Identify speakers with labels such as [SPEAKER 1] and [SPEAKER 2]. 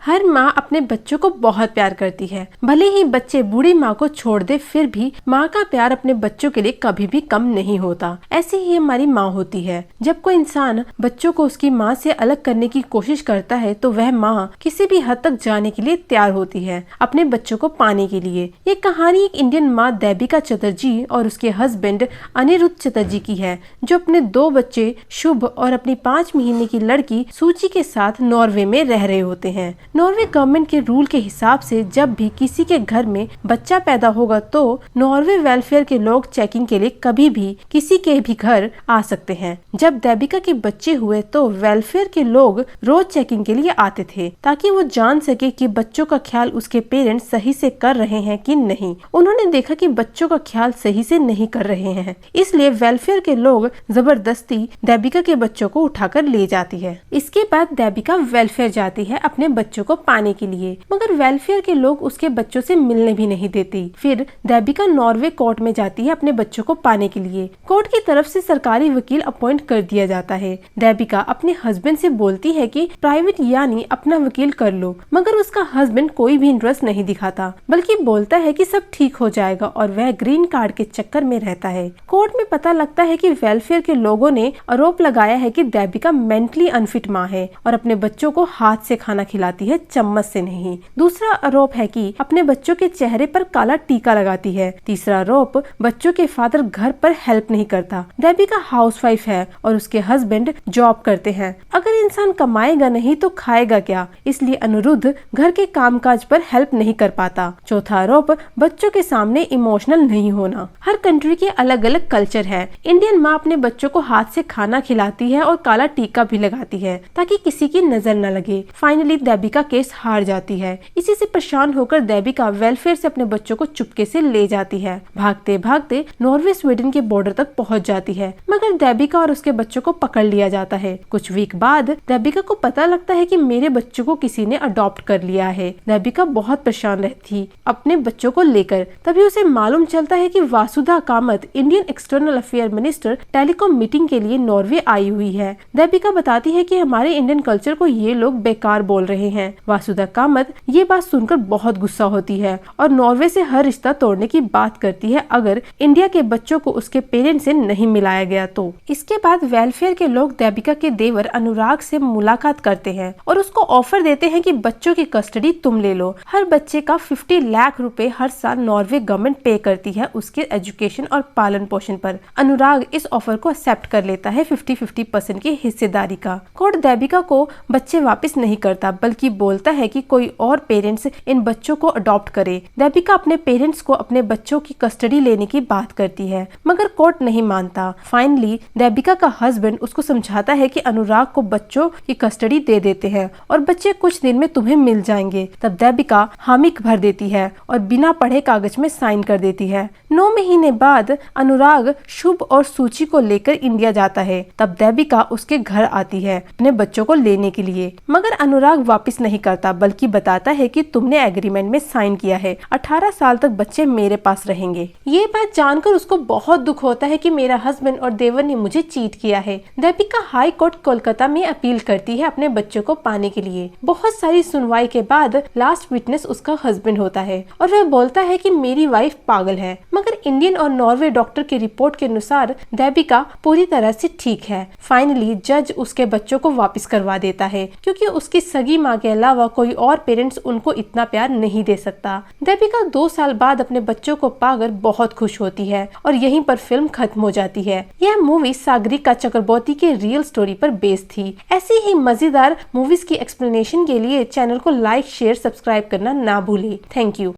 [SPEAKER 1] हर माँ अपने बच्चों को बहुत प्यार करती है। भले ही बच्चे बूढ़ी माँ को छोड़ दे, फिर भी माँ का प्यार अपने बच्चों के लिए कभी भी कम नहीं होता। ऐसी ही हमारी माँ होती है। जब कोई इंसान बच्चों को उसकी माँ से अलग करने की कोशिश करता है तो वह माँ किसी भी हद तक जाने के लिए तैयार होती है अपने बच्चों को पाने के लिए। ये कहानी एक इंडियन माँ देबिका चटर्जी और उसके हस्बैंड अनिरुद्ध चटर्जी की है, जो अपने 2 बच्चे शुभ और अपनी 5 महीने की लड़की सूची के साथ नॉर्वे में रह रहे होते हैं। नॉर्वे गवर्नमेंट के रूल के हिसाब से जब भी किसी के घर में बच्चा पैदा होगा तो नॉर्वे वेलफेयर के लोग चेकिंग के लिए कभी भी किसी के भी घर आ सकते हैं। जब देबिका के बच्चे हुए तो वेलफेयर के लोग रोज चेकिंग के लिए आते थे ताकि वो जान सके कि बच्चों का ख्याल उसके पेरेंट्स सही से कर रहे हैं कि नहीं। उन्होंने देखा कि बच्चों का ख्याल सही से नहीं कर रहे हैं, इसलिए वेलफेयर के लोग जबरदस्ती देबिका के बच्चों को उठाकर ले जाती है। इसके बाद देबिका वेलफेयर जाती है अपने बच्चों को पाने के लिए, मगर वेलफेयर के लोग उसके बच्चों से मिलने भी नहीं देती। फिर देबिका नॉर्वे कोर्ट में जाती है अपने बच्चों को पाने के लिए। कोर्ट की तरफ से सरकारी वकील अपॉइंट कर दिया जाता है। देबिका अपने हस्बैंड से बोलती है कि प्राइवेट यानी अपना वकील कर लो, मगर उसका हस्बैंड कोई भी इंटरेस्ट नहीं दिखाता, बल्कि बोलता है कि सब ठीक हो जाएगा और वह ग्रीन कार्ड के चक्कर में रहता है। कोर्ट में पता लगता है कि वेलफेयर के लोगों ने आरोप लगाया है कि देबिका मेंटली अनफिट माँ है और अपने बच्चों को हाथ से खाना खिलाती है, चम्मच से नहीं। दूसरा आरोप है कि अपने बच्चों के चेहरे पर काला टीका लगाती है। तीसरा आरोप, बच्चों के फादर घर पर हेल्प नहीं करता। देबिका हाउसवाइफ है और उसके हस्बैंड जॉब करते हैं। अगर इंसान कमाएगा नहीं तो खाएगा क्या, इसलिए अनिरुद्ध घर के कामकाज पर हेल्प नहीं कर पाता। चौथा आरोप, बच्चों के सामने इमोशनल नहीं होना। हर कंट्री के अलग अलग कल्चर है। इंडियन माँ अपने बच्चों को हाथ से खाना खिलाती है और काला टीका भी लगाती है ताकि किसी की नजर न लगे। फाइनली देबिका केस हार जाती है। इसी से परेशान होकर देबिका वेलफेयर से अपने बच्चों को चुपके से ले जाती है। भागते भागते नॉर्वे स्वीडन के बॉर्डर तक पहुंच जाती है, मगर देबिका और उसके बच्चों को पकड़ लिया जाता है। कुछ वीक बाद देबिका को पता लगता है कि मेरे बच्चों को किसी ने अडॉप्ट कर लिया है। देबिका बहुत परेशान रहती थी अपने बच्चों को लेकर। तभी उसे मालूम चलता है कि Vasudha Kamat, Indian external affair minister, telecom meeting के लिए नॉर्वे आई हुई है। देबिका बताती है कि हमारे इंडियन कल्चर को ये लोग बेकार बोल रहे हैं। वासुधा कामत ये बात सुनकर बहुत गुस्सा होती है और नॉर्वे से हर रिश्ता तोड़ने की बात करती है अगर इंडिया के बच्चों को उसके पेरेंट्स से नहीं मिलाया गया तो। इसके बाद वेलफेयर के लोग देबिका के देवर अनुराग से मुलाकात करते हैं और उसको ऑफर देते हैं कि बच्चों की कस्टडी तुम ले लो। हर बच्चे का 50 लाख रुपए हर साल नॉर्वे गवर्नमेंट पे करती है उसके एजुकेशन और पालन पोषण पर। अनुराग इस ऑफर को एक्सेप्ट कर लेता है 50-50% की हिस्सेदारी का। कोर्ट देबिका को बच्चे वापस नहीं करता, बल्कि बोलता है कि कोई और पेरेंट्स इन बच्चों को अडॉप्ट करे। देबिका अपने पेरेंट्स को अपने बच्चों की कस्टडी लेने की बात करती है, मगर कोर्ट नहीं मानता। फाइनली देबिका का हस्बैंड उसको समझाता है कि अनुराग को बच्चों की कस्टडी दे देते हैं और बच्चे कुछ दिन में तुम्हें मिल जाएंगे। तब देबिका हामी भर देती है और बिना पढ़े कागज में साइन कर देती है। 9 महीने बाद अनुराग शुभ और सूची को लेकर इंडिया जाता है। तब देबिका उसके घर आती है अपने बच्चों को लेने के लिए, मगर अनुराग वापस नहीं करता, बल्कि बताता है कि तुमने एग्रीमेंट में साइन किया है, 18 साल तक बच्चे मेरे पास रहेंगे। ये बात जानकर उसको बहुत दुख होता है कि मेरा हस्बैंड और देवर ने मुझे चीट किया है। देबिका हाई कोर्ट कोलकाता में अपील करती है अपने बच्चों को पाने के लिए। बहुत सारी सुनवाई के बाद लास्ट विटनेस उसका हस्बैंड होता है और वह बोलता है कि मेरी वाइफ पागल है, मगर इंडियन और नॉर्वे डॉक्टर की रिपोर्ट के अनुसार देबिका पूरी तरह से ठीक है। फाइनली जज उसके बच्चों को वापस करवा देता है क्योंकि उसकी सगी माँ के अलावा कोई और पेरेंट्स उनको इतना प्यार नहीं दे सकता। देबिका 2 साल बाद अपने बच्चों को पाकर बहुत खुश होती है और यहीं पर फिल्म खत्म हो जाती है। यह मूवी सागरिका चक्रबोर्ती के रियल स्टोरी पर बेस्ड थी। ऐसी ही मजेदार मूवीज की एक्सप्लेनेशन के लिए चैनल को लाइक, शेयर, सब्सक्राइब करना ना भूले। Thank you.